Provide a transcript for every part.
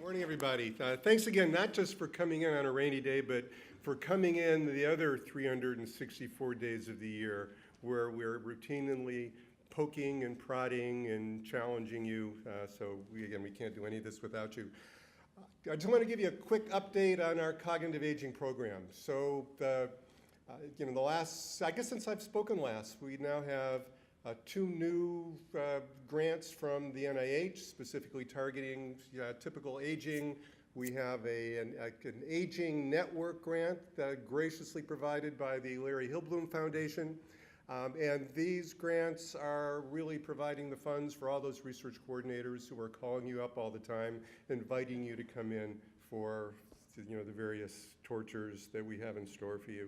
Morning, everybody. Thanks again, not just for coming in on a rainy day, but for coming in the other 364 days of the year where we're routinely poking and prodding and challenging you. We can't do any of this without you. I just want to give you a quick update on our cognitive aging program. So I guess since I've spoken last, we now have two new grants from the NIH, specifically targeting typical aging. We have an aging network grant graciously provided by the Larry Hillblum Foundation. And these grants are really providing the funds for all those research coordinators who are calling you up all the time, inviting you to come in for the various tortures that we have in store for you.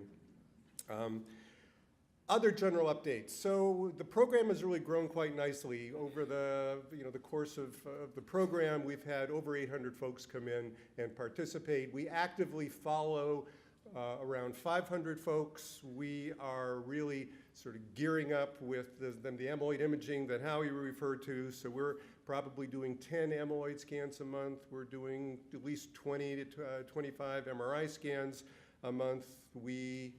Other general updates. So the program has really grown quite nicely. Over the course of the program, we've had over 800 folks come in and participate. We actively follow around 500 folks. We are really sort of gearing up with the amyloid imaging that Howie referred to. So we're probably doing 10 amyloid scans a month. We're doing at least 20 to 25 MRI scans a month. We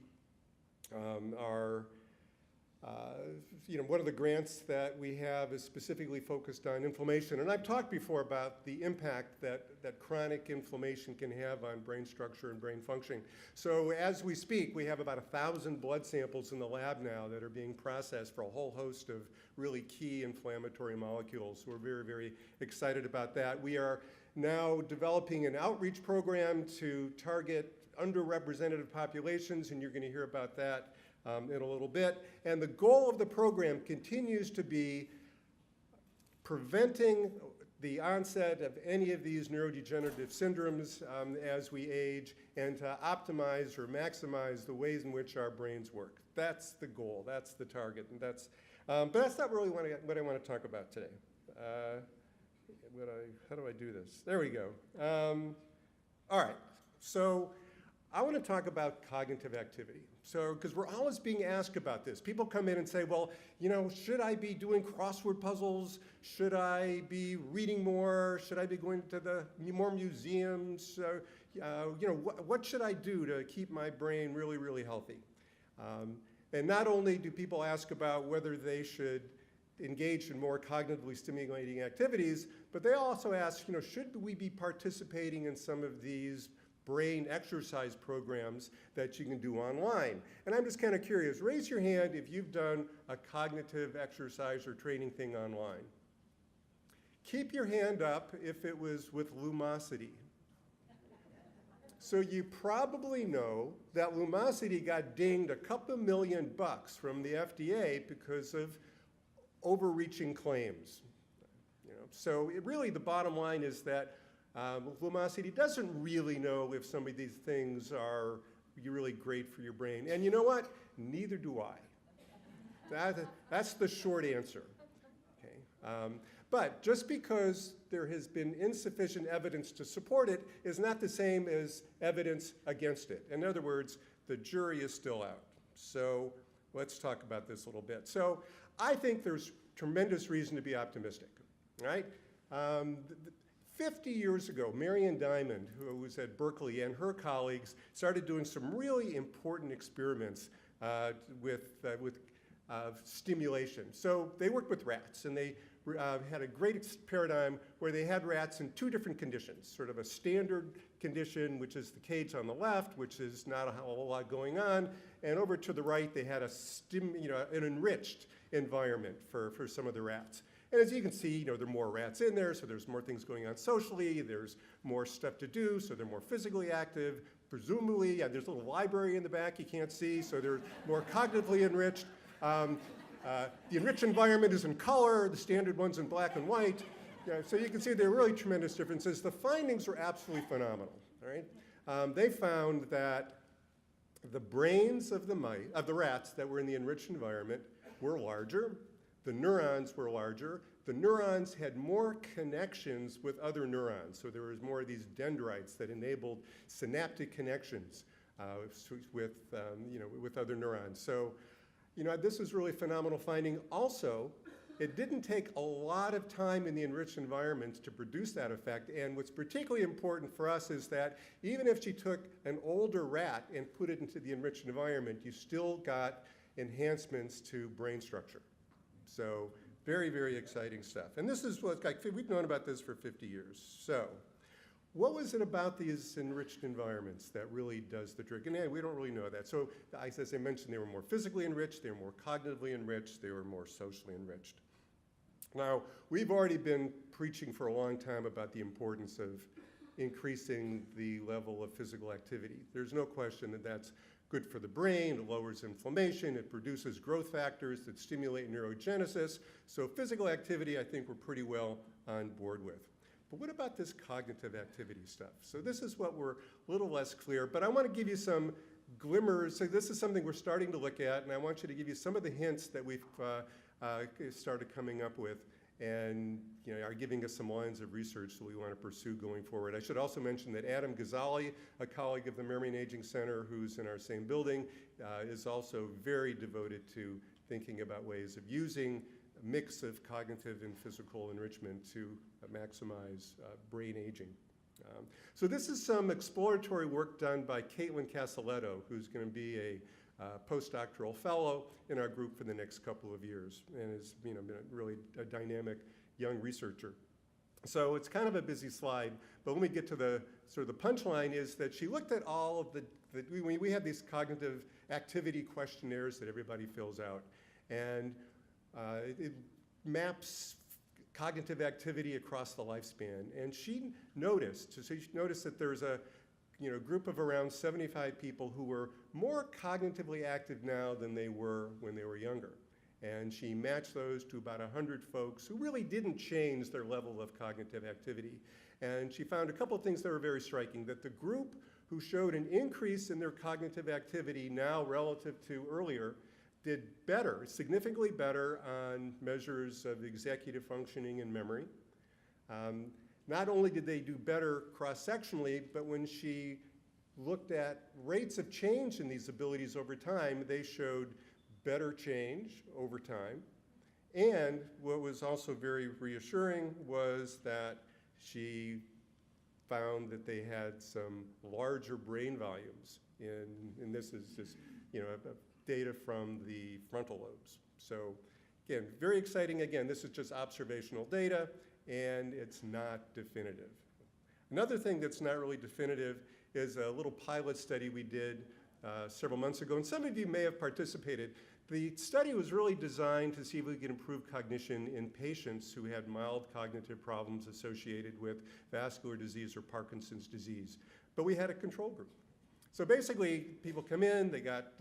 one of the grants that we have is specifically focused on inflammation. And I've talked before about the impact that chronic inflammation can have on brain structure and brain functioning. So as we speak, we have about 1,000 blood samples in the lab now that are being processed for a whole host of really key inflammatory molecules. So we're very, very excited about that. We are now developing an outreach program to target underrepresented populations, and you're going to hear about that in a little bit. And the goal of the program continues to be preventing the onset of any of these neurodegenerative syndromes as we age, and to optimize or maximize the ways in which our brains work. That's the goal, that's the target, and but that's not really what I want to talk about today. How do I do this? There we go. All right, so I want to talk about cognitive activity. So, because we're always being asked about this. People come in and say, well, should I be doing crossword puzzles? Should I be reading more? Should I be going to more museums? What should I do to keep my brain really, really healthy? And not only do people ask about whether they should engage in more cognitively stimulating activities, but they also ask, should we be participating in some of these brain exercise programs that you can do online? And I'm just kind of curious, raise your hand if you've done a cognitive exercise or training thing online. Keep your hand up if it was with Lumosity. So you probably know that Lumosity got dinged a couple $2 million from the FDA because of overreaching claims. So really the bottom line is that Lumosity doesn't really know if some of these things are really great for your brain. And you know what? Neither do I. That's the short answer. Okay? But just because there has been insufficient evidence to support it is not the same as evidence against it. In other words, the jury is still out. So let's talk about this a little bit. So I think there's tremendous reason to be optimistic, right? 50 years ago, Marion Diamond, who was at Berkeley, and her colleagues started doing some really important experiments with stimulation. So they worked with rats, and they had a great paradigm where they had rats in two different conditions, sort of a standard condition, which is the cage on the left, which is not a whole lot going on, and over to the right, they had an enriched environment for some of the rats. And as you can see, there are more rats in there, so there's more things going on socially, there's more stuff to do, so they're more physically active. Presumably, there's a little library in the back you can't see, so they're more cognitively enriched. The enriched environment is in color, the standard one's in black and white. So you can see there are really tremendous differences. The findings were absolutely phenomenal, right? They found that the brains of the rats that were in the enriched environment were larger. The neurons were larger. The neurons had more connections with other neurons. So there was more of these dendrites that enabled synaptic connections with other neurons. So, this is really phenomenal finding. Also, it didn't take a lot of time in the enriched environments to produce that effect. And what's particularly important for us is that even if she took an older rat and put it into the enriched environment, you still got enhancements to brain structure. So very, very exciting stuff. And this is what, like, we've known about this for 50 years. So what was it about these enriched environments that really does the trick? And yeah, we don't really know that. So as I mentioned, they were more physically enriched, they were more cognitively enriched, they were more socially enriched. Now, we've already been preaching for a long time about the importance of increasing the level of physical activity. There's no question that that's good for the brain, it lowers inflammation, it produces growth factors that stimulate neurogenesis. So physical activity, I think we're pretty well on board with. But what about this cognitive activity stuff? So this is what we're a little less clear, but I want to give you some glimmers. So this is something we're starting to look at, and I want you to give you some of the hints that we've started coming up with, and are giving us some lines of research that we want to pursue going forward. I should also mention that Adam Ghazali, a colleague of the Memory and Aging Center who's in our same building, is also very devoted to thinking about ways of using a mix of cognitive and physical enrichment to maximize brain aging. So this is some exploratory work done by Caitlin Casaletto, who's going to be a postdoctoral fellow in our group for the next couple of years, and has been really a dynamic young researcher. So it's kind of a busy slide, but when we get to the sort of the punchline is that she looked at all of we have these cognitive activity questionnaires that everybody fills out, and it maps cognitive activity across the lifespan. And she noticed that there's a group of around 75 people who were more cognitively active now than they were when they were younger. And she matched those to about 100 folks who really didn't change their level of cognitive activity. And she found a couple of things that were very striking, that the group who showed an increase in their cognitive activity now relative to earlier did better, significantly better on measures of executive functioning and memory. Not only did they do better cross-sectionally, but when she looked at rates of change in these abilities over time, they showed better change over time. And what was also very reassuring was that she found that they had some larger brain volumes. And this is just data from the frontal lobes. So again, very exciting. Again, this is just observational data, and it's not definitive. Another thing that's not really definitive is a little pilot study we did several months ago, and some of you may have participated. The study was really designed to see if we could improve cognition in patients who had mild cognitive problems associated with vascular disease or Parkinson's disease. But we had a control group. So basically, people come in, they got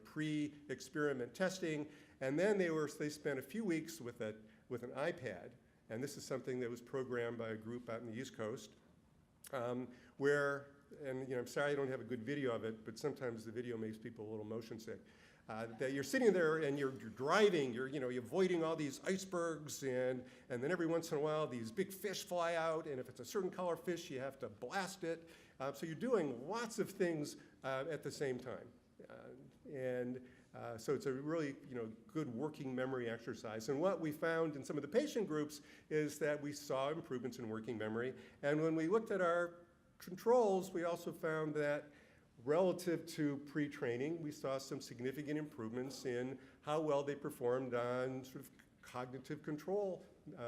pre-experiment testing, and then they spent a few weeks with an iPad, and this is something that was programmed by a group out in the East Coast, I'm sorry I don't have a good video of it, but sometimes the video makes people a little motion sick. That you're sitting there and you're driving, you're avoiding all these icebergs, and then every once in a while these big fish fly out, and if it's a certain color fish, you have to blast it. So you're doing lots of things at the same time. So it's a really good working memory exercise. And what we found in some of the patient groups is that we saw improvements in working memory. And when we looked at our controls, we also found that relative to pre-training, we saw some significant improvements in how well they performed on sort of cognitive control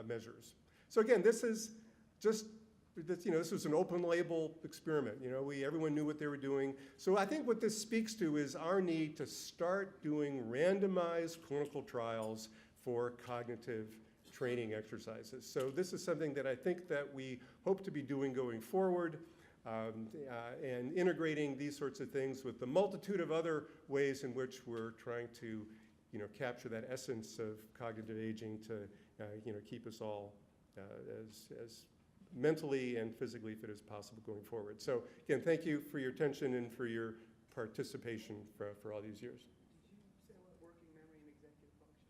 measures. So again, this is just, this was an open label experiment. Everyone knew what they were doing. So I think what this speaks to is our need to start doing randomized clinical trials for cognitive training exercises. So this is something that I think that we hope to be doing going forward. And integrating these sorts of things with the multitude of other ways in which we're trying to, capture that essence of cognitive aging to, keep us all as mentally and physically fit as possible going forward. So again, thank you for your attention and for your participation for all these years. Did you say what working memory and executive function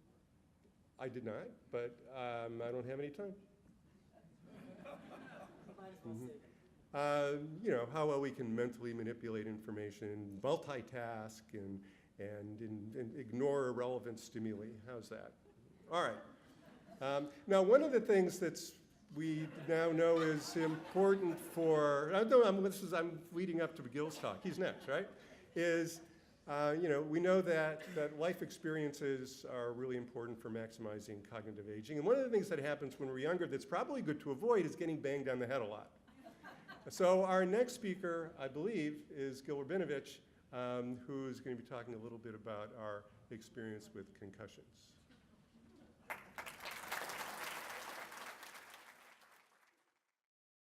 were? I did not, but I don't have any time. Might as well save it. How well we can mentally manipulate information, multitask, and ignore irrelevant stimuli. How's that? All right. Now, one of the things we now know is important for, I'm leading up to McGill's talk, he's next, right? Is, we know that life experiences are really important for maximizing cognitive aging. And one of the things that happens when we're younger that's probably good to avoid is getting banged on the head a lot. So our next speaker, I believe, is Gil Rabinovich, who's going to be talking a little bit about our experience with concussions.